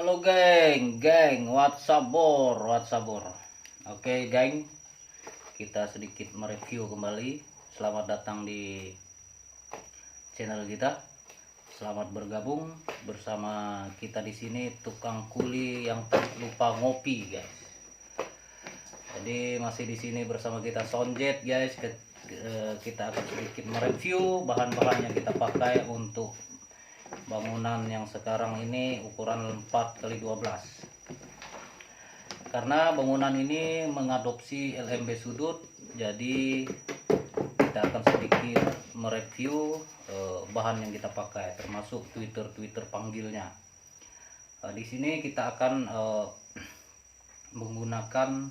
Halo geng, WhatsApp. Oke geng, kita sedikit mereview kembali. Selamat datang di channel kita. Selamat bergabung bersama kita di sini, tukang kuli yang tak lupa ngopi, guys. Jadi masih di sini bersama kita Sonjet, guys. Kita akan sedikit mereview bahan-bahan yang kita pakai untuk bangunan yang sekarang ini ukuran 4x12, karena bangunan ini mengadopsi LMB sudut. Jadi kita akan sedikit mereview bahan yang kita pakai, termasuk Twitter panggilnya. Di sini kita akan menggunakan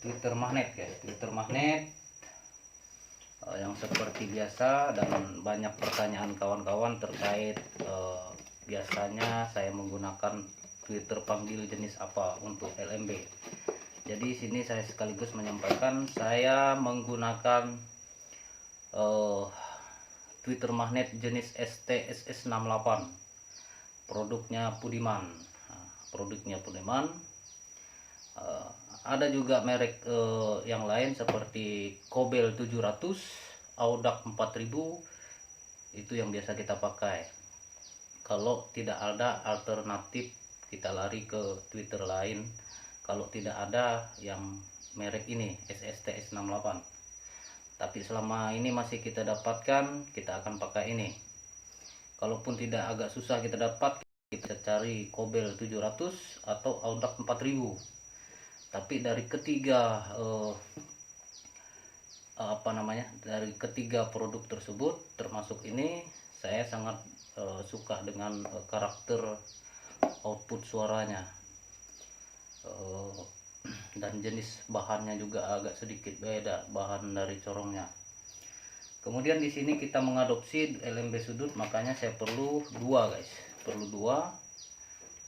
Twitter magnet, guys. Twitter magnet yang seperti biasa, dan banyak pertanyaan kawan-kawan terkait biasanya saya menggunakan Twitter panggil jenis apa untuk LMB. Jadi sini saya sekaligus menyampaikan saya menggunakan Twitter magnet jenis STSS68, produknya Pudiman. Ada juga merek yang lain seperti Kobel 700, Audax 4000, itu yang biasa kita pakai. Kalau tidak ada alternatif, kita lari ke Twitter lain. Kalau tidak ada yang merek ini SSTS68, tapi selama ini masih kita dapatkan, kita akan pakai ini. Kalaupun tidak, agak susah kita dapat, kita cari Kobel 700 atau Audax 4000. Tapi dari ketiga dari ketiga produk tersebut, termasuk ini, saya sangat suka dengan karakter output suaranya, dan jenis bahannya juga agak sedikit beda, bahan dari corongnya. Kemudian di sini kita mengadopsi LMB sudut, makanya saya perlu dua, guys. Perlu dua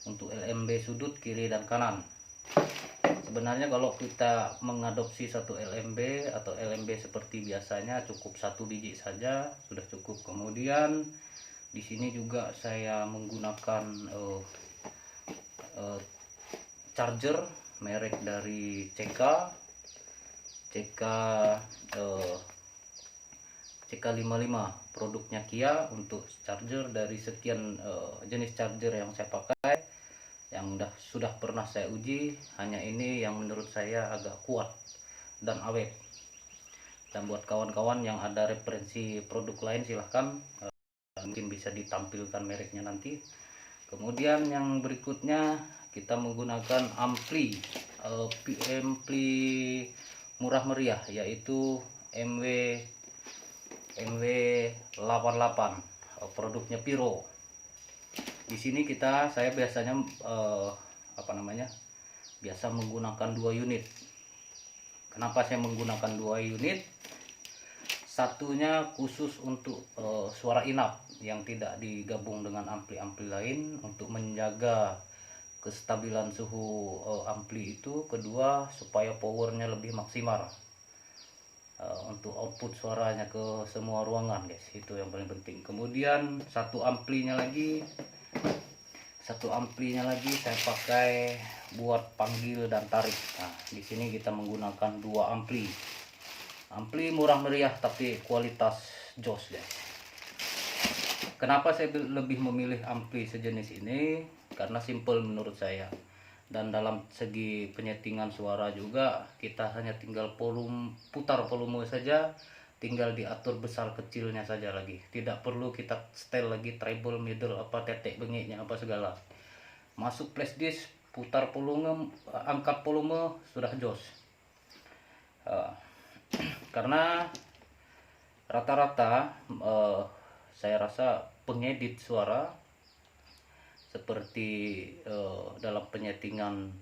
untuk LMB sudut kiri dan kanan. Sebenarnya kalau kita mengadopsi satu LMB atau LMB seperti biasanya, cukup satu biji saja sudah cukup. Kemudian di sini juga saya menggunakan charger merek dari CK55, produknya Kia. Untuk charger dari sekian jenis charger yang saya pakai, yang sudah pernah saya uji, hanya ini yang menurut saya agak kuat dan awet. Dan buat kawan-kawan yang ada referensi produk lain, silahkan, mungkin bisa ditampilkan mereknya nanti. Kemudian yang berikutnya kita menggunakan ampli murah meriah, yaitu MW88, produknya Piro. Di sini saya biasanya biasa menggunakan 2 unit. Kenapa saya menggunakan 2 unit? Satunya khusus untuk suara inap yang tidak digabung dengan ampli-ampli lain, untuk menjaga kestabilan suhu ampli itu. Kedua, supaya powernya lebih maksimal untuk output suaranya ke semua ruangan, guys. Itu yang paling penting. Kemudian satu amplinya lagi saya pakai buat panggil dan tarik. Nah, di sini kita menggunakan 2 ampli murah meriah tapi kualitas jos, guys. Kenapa saya lebih memilih ampli sejenis ini? Karena simple menurut saya, dan dalam segi penyetingan suara juga kita hanya tinggal putar volume saja, tinggal diatur besar kecilnya saja lagi. Tidak perlu kita setel lagi treble, middle, tetek bengiknya apa segala. Masuk flash disk, putar volume, angkat volume, sudah jos. Karena rata-rata saya rasa pengedit suara seperti dalam penyetingan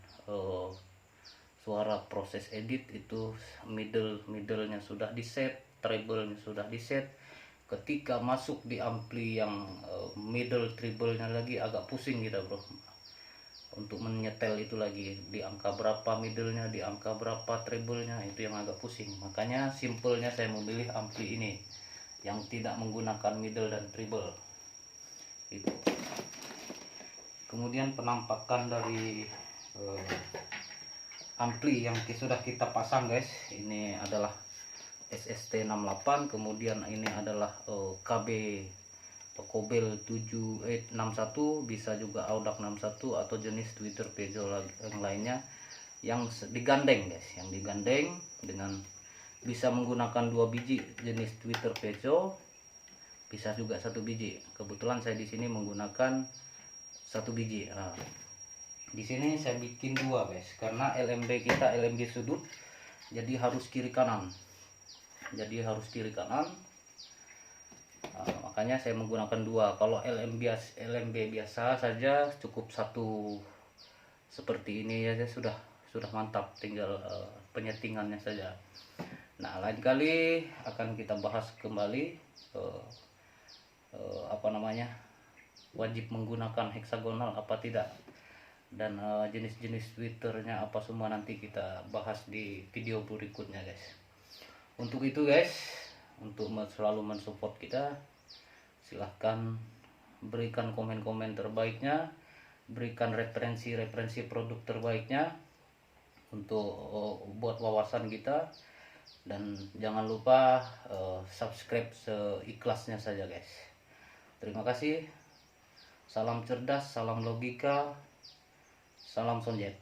suara, proses edit itu middle-nya sudah di set, treble-nya sudah di set. Ketika masuk di ampli yang middle treble-nya lagi, agak pusing kita, bro, untuk menyetel itu lagi, di angka berapa middle-nya, di angka berapa treble-nya, itu yang agak pusing. Makanya simpelnya saya memilih ampli ini yang tidak menggunakan middle dan treble. itu. Kemudian penampakan dari ampli yang sudah kita pasang guys, ini adalah SST 68, kemudian ini adalah KB Kobel 61, bisa juga Audax 61 atau jenis Twitter Peugeot yang lainnya yang digandeng guys, yang digandeng dengan bisa menggunakan 2 biji jenis Twitter Peugeot, bisa juga 1 biji. Kebetulan saya di sini menggunakan 1 biji. Nah, di sini saya bikin 2 guys, karena LMB kita LMB sudut, jadi harus kiri kanan. Makanya saya menggunakan 2. Kalau LMB biasa saja cukup 1 seperti ini ya, sudah mantap, tinggal penyetingannya saja. Nah, lain kali akan kita bahas kembali wajib menggunakan heksagonal apa tidak, dan jenis-jenis twitternya apa semua nanti kita bahas di video berikutnya guys. Untuk itu guys, untuk selalu mensupport kita, silahkan berikan komen-komen terbaiknya, berikan referensi produk terbaiknya untuk buat wawasan kita, dan jangan lupa subscribe seikhlasnya saja guys. Terima kasih. Salam cerdas, salam logika, salam sonjet.